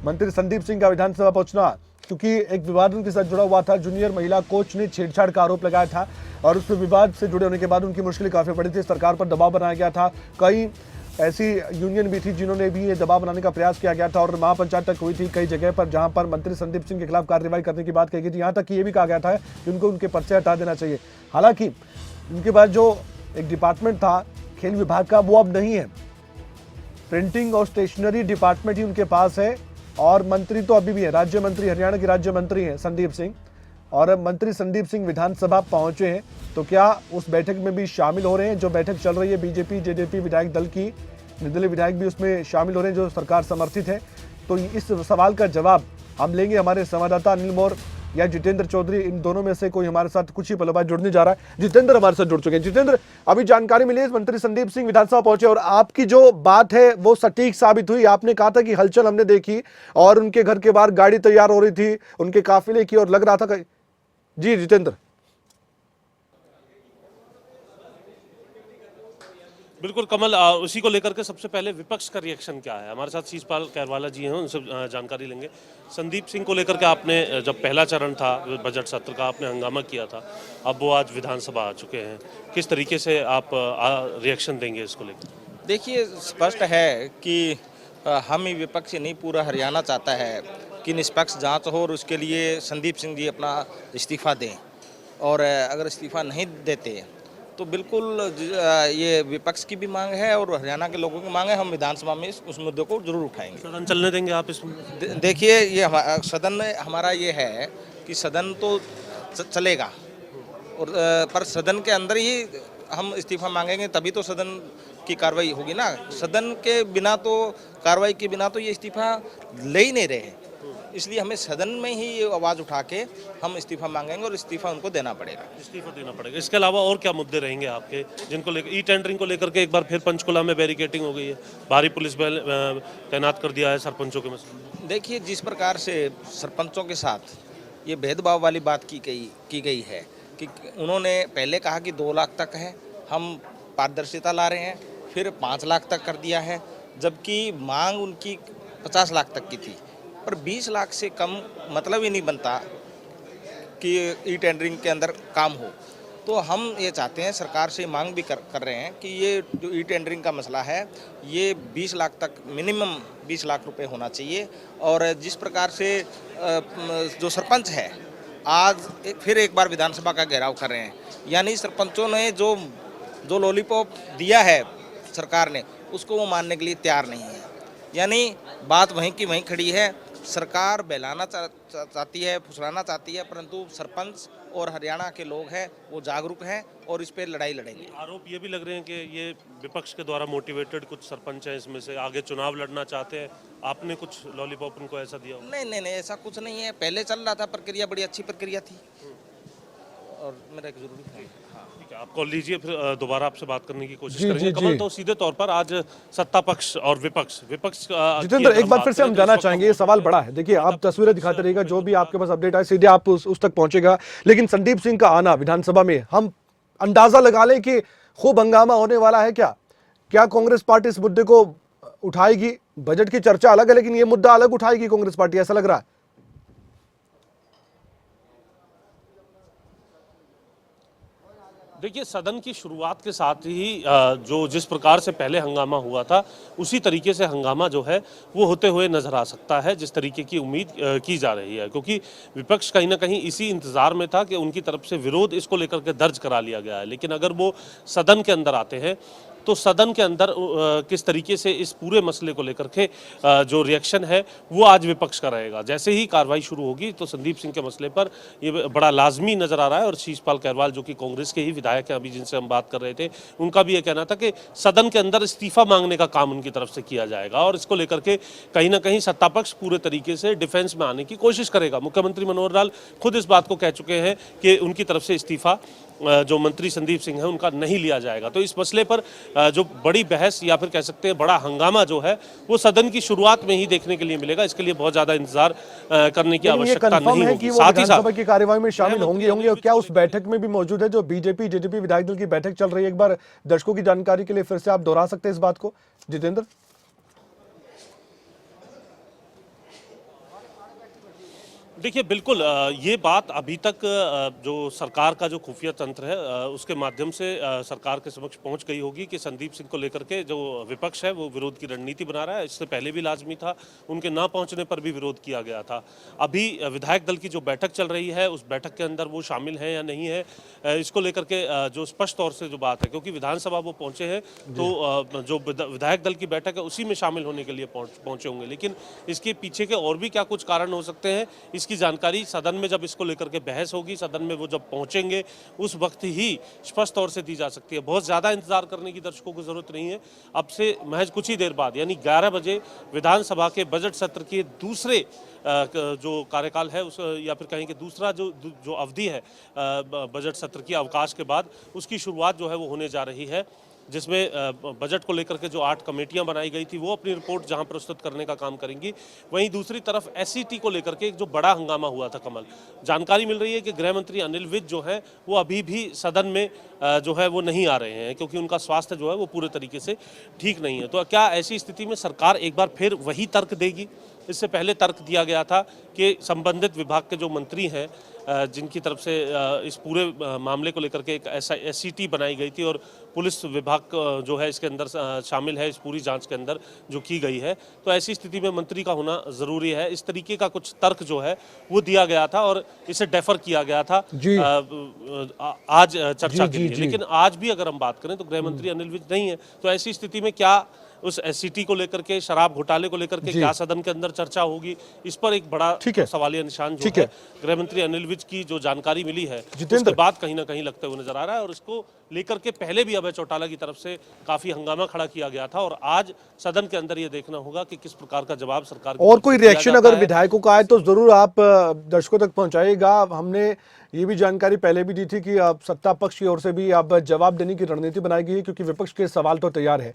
मंत्री संदीप सिंह का विधानसभा पहुंचना, क्योंकि एक विवाद उनके साथ जुड़ा हुआ था। जूनियर महिला कोच ने छेड़छाड़ का आरोप लगाया था और उस विवाद से जुड़े होने के बाद उनकी मुश्किलें काफी बढ़ी थी। सरकार पर दबाव बनाया गया था। कई ऐसी यूनियन भी थी जिन्होंने भी ये दबाव बनाने का प्रयास किया गया था और महापंचायत तक हुई थी कई जगह पर, जहां पर मंत्री संदीप सिंह के खिलाफ कार्रवाई करने की बात कही गई थी। यहां तक कि ये भी कहा गया था कि उनको उनके पद से हटा देना चाहिए। हालांकि उनके बाद जो एक डिपार्टमेंट था खेल विभाग का, वो अब नहीं है। प्रिंटिंग और स्टेशनरी डिपार्टमेंट ही उनके पास है और मंत्री तो अभी भी है। राज्य मंत्री, हरियाणा के राज्य मंत्री हैं संदीप सिंह, और मंत्री संदीप सिंह विधानसभा पहुंचे हैं। तो क्या उस बैठक में भी शामिल हो रहे हैं? जो बैठक चल रही है बीजेपी जेजेपी विधायक दल की, निर्दलीय विधायक भी उसमें शामिल हो रहे हैं जो सरकार समर्थित है। तो इस सवाल का जवाब हम लेंगे। हमारे संवाददाता अनिल मोर या जितेंद्र चौधरी, इन दोनों में से कोई हमारे साथ कुछ ही पलों बाद जुड़ने जा रहा है। जितेंद्र हमारे साथ जुड़ चुके हैं। जितेंद्र, अभी जानकारी मिली है मंत्री संदीप सिंह विधानसभा पहुंचे और आपकी जो बात है वो सटीक साबित हुई। आपने कहा था कि हलचल हमने देखी और उनके घर के बाहर गाड़ी तैयार हो रही थी उनके काफिले की, और लग रहा था जी जितेंद्र। बिल्कुल कमल, उसी को लेकर के सबसे पहले विपक्ष का रिएक्शन क्या है? हमारे साथ शीशपाल कैरवाला जी हैं, उनसे जानकारी लेंगे। संदीप सिंह को लेकर के आपने जब पहला चरण था बजट सत्र का, आपने हंगामा किया था, अब वो आज विधानसभा आ चुके हैं। किस तरीके से आप रिएक्शन देंगे इसको लेकर? देखिए, स्पष्ट है कि हम ही विपक्ष नहीं, पूरा हरियाणा चाहता है कि निष्पक्ष जांच हो और उसके लिए संदीप सिंह जी अपना इस्तीफा दें। और अगर इस्तीफा नहीं देते तो बिल्कुल ये विपक्ष की भी मांग है और हरियाणा के लोगों की मांग है। हम विधानसभा में उस मुद्दे को जरूर उठाएंगे। सदन चलने देंगे आप इसमें? देखिए, ये सदन में हमारा ये है कि सदन तो चलेगा और पर सदन के अंदर ही हम इस्तीफा मांगेंगे, तभी तो सदन की कार्रवाई होगी ना। सदन के बिना तो, कार्रवाई के बिना तो ये इस्तीफा ले ही नहीं रहे हैं। इसलिए हमें सदन में ही ये आवाज़ उठा के हम इस्तीफा मांगेंगे और इस्तीफा उनको देना पड़ेगा। इस्तीफा देना पड़ेगा। इसके अलावा और क्या मुद्दे रहेंगे आपके, जिनको लेकर ई टेंडरिंग को लेकर के एक बार फिर पंचकुला में बैरिकेडिंग हो गई है, भारी पुलिस बल तैनात कर दिया है सरपंचों के मसले? देखिए, जिस प्रकार से सरपंचों के साथ ये भेदभाव वाली बात की गई है कि उन्होंने पहले कहा कि 2 लाख तक है, हम पारदर्शिता ला रहे हैं, फिर 5 लाख तक कर दिया है, जबकि मांग उनकी 50 लाख तक की थी। पर 20 लाख से कम मतलब ही नहीं बनता कि ई टेंडरिंग के अंदर काम हो। तो हम ये चाहते हैं, सरकार से मांग भी कर रहे हैं कि ये जो ई टेंडरिंग का मसला है ये 20 लाख तक, मिनिमम 20 लाख रुपए होना चाहिए। और जिस प्रकार से जो सरपंच है आज फिर एक बार विधानसभा का घेराव कर रहे हैं, यानी सरपंचों ने जो लॉलीपॉप दिया है सरकार ने, उसको वो मानने के लिए तैयार नहीं है। यानी बात वहीं की वहीं खड़ी है। सरकार बहलाना चाहती है, फुसलाना चाहती है, परंतु सरपंच और हरियाणा के लोग हैं वो जागरूक हैं और इस पे लड़ाई लड़ेंगे। आरोप ये भी लग रहे हैं कि ये विपक्ष के द्वारा मोटिवेटेड कुछ सरपंच हैं, इसमें से आगे चुनाव लड़ना चाहते हैं। आपने कुछ लॉलीपॉप उनको ऐसा दिया? नहीं, ऐसा कुछ नहीं है। पहले चल रहा था प्रक्रिया, बड़ी अच्छी प्रक्रिया थी और मेरा एक जरूरी था। ठीक है, आप कॉल लीजिए, फिर दोबारा आपसे बात करने की कोशिश करेंगे। कमल, तो सीधे तौर पर आज सत्ता पक्ष और विपक्ष जितेंद्र, एक बार फिर से हम जानना चाहेंगे, ये सवाल बड़ा है। देखिए, आप तस्वीरें दिखाते रहिएगा, जो भी आपके पास अपडेट आए सीधे आप उस तक पहुंचेगा। लेकिन संदीप सिंह का आना विधानसभा में, हम अंदाजा लगा लें कि खूब हंगामा होने वाला है। क्या कांग्रेस पार्टी इस मुद्दे को उठाएगी? बजट की चर्चा अलग है, लेकिन ये मुद्दा अलग उठाएगी कांग्रेस पार्टी, ऐसा लग रहा है। देखिए, सदन की शुरुआत के साथ ही जिस प्रकार से पहले हंगामा हुआ था, उसी तरीके से हंगामा जो है वो होते हुए नजर आ सकता है, जिस तरीके की उम्मीद की जा रही है। क्योंकि विपक्ष कहीं ना कहीं इसी इंतजार में था कि उनकी तरफ से विरोध इसको लेकर के दर्ज करा लिया गया है। लेकिन अगर वो सदन के अंदर आते हैं तो सदन के अंदर किस तरीके से इस पूरे मसले को लेकर के जो रिएक्शन है वो आज विपक्ष का रहेगा। जैसे ही कार्रवाई शुरू होगी तो संदीप सिंह के मसले पर ये बड़ा लाजमी नजर आ रहा है। और शीशपाल कैरवाल, जो कि कांग्रेस के ही विधायक हैं, अभी जिनसे हम बात कर रहे थे, उनका भी ये कहना था कि सदन के अंदर इस्तीफा मांगने का काम उनकी तरफ से किया जाएगा और इसको लेकर के कहीं ना कहीं सत्ता पक्ष पूरे तरीके से डिफेंस में आने की कोशिश करेगा। मुख्यमंत्री मनोहर लाल खुद इस बात को कह चुके हैं कि उनकी तरफ से इस्तीफा जो मंत्री संदीप सिंह है उनका नहीं लिया जाएगा। तो इस मसले पर जो बड़ी बहस या फिर कह सकते हैं बड़ा हंगामा जो है वो सदन की शुरुआत में ही देखने के लिए मिलेगा। इसके लिए बहुत ज्यादा इंतजार करने की आवश्यकता नहीं होगी। साथ ही विधानसभा की कार्यवाही में शामिल होंगे और क्या उस बैठक में भी मौजूद है जो बीजेपी जेजेपी विधायक दल की बैठक चल रही है? एक बार दर्शकों की जानकारी के लिए फिर से आप दोहरा सकते हैं इस बात को, जितेंद्र? देखिए बिल्कुल ये बात अभी तक जो सरकार का जो खुफिया तंत्र है उसके माध्यम से सरकार के समक्ष पहुंच गई होगी कि संदीप सिंह को लेकर के जो विपक्ष है वो विरोध की रणनीति बना रहा है। इससे पहले भी लाजमी था, उनके ना पहुंचने पर भी विरोध किया गया था। अभी विधायक दल की जो बैठक चल रही है उस बैठक के अंदर वो शामिल है या नहीं है, इसको लेकर के जो स्पष्ट तौर से जो बात है, क्योंकि विधानसभा वो पहुंचे हैं तो जो विधायक दल की बैठक है उसी में शामिल होने के लिए पहुंचे होंगे। लेकिन इसके पीछे के और भी क्या कुछ कारण हो सकते हैं की जानकारी सदन में जब इसको लेकर के बहस होगी, सदन में वो जब पहुंचेंगे उस वक्त ही स्पष्ट तौर से दी जा सकती है। बहुत ज्यादा इंतजार करने की दर्शकों को जरूरत नहीं है। अब से महज कुछ ही देर बाद यानी 11 बजे विधानसभा के बजट सत्र के दूसरे जो कार्यकाल है उस या फिर कहें कि दूसरा जो अवधि है बजट सत्र की अवकाश के बाद उसकी शुरुआत जो है वो होने जा रही है, जिसमें बजट को लेकर के जो 8 कमेटियां बनाई गई थी वो अपनी रिपोर्ट जहां प्रस्तुत करने का काम करेंगी। वहीं दूसरी तरफ एससीटी को लेकर के एक जो बड़ा हंगामा हुआ था कमल, जानकारी मिल रही है कि गृह मंत्री अनिल विज जो है वो अभी भी सदन में जो है वो नहीं आ रहे हैं क्योंकि उनका स्वास्थ्य जो है वो पूरे तरीके से ठीक नहीं है। तो क्या ऐसी स्थिति में सरकार एक बार फिर वही तर्क देगी? इससे पहले तर्क दिया गया था कि संबंधित विभाग के जो मंत्री हैं जिनकी तरफ से इस पूरे मामले को लेकर के एक एससीटी बनाई गई थी और पुलिस विभाग जो है इसके अंदर शामिल है इस पूरी जांच के अंदर जो की गई है, तो ऐसी स्थिति में मंत्री का होना ज़रूरी है। इस तरीके का कुछ तर्क जो है वो दिया गया था और इसे डेफर किया गया था आज चर्चा के लिए। लेकिन आज भी अगर हम बात करें तो गृह मंत्री अनिल विज नहीं है, तो ऐसी स्थिति में क्या उस एससीटी को लेकर के, शराब घोटाले को लेकर के क्या सदन के अंदर चर्चा होगी, इस पर एक बड़ा सवालिया निशान जो है गृह मंत्री अनिल विज की जो जानकारी मिली है उसके बाद कहीं ना कहीं लगते हुए नजर आ रहा है। और इसको लेकर के पहले भी अभय चौटाला की तरफ से काफी हंगामा खड़ा किया गया था और आज सदन के अंदर ये देखना होगा कि किस प्रकार का जवाब सरकार और कोई रिएक्शन अगर विधायकों का आए तो जरूर आप दर्शकों तक पहुंचाइएगा। हमने ये भी जानकारी पहले भी दी थी कि अब सत्ता पक्ष की ओर से भी अब जवाब देने की रणनीति बनाई गई है क्योंकि विपक्ष के सवाल तो तैयार है।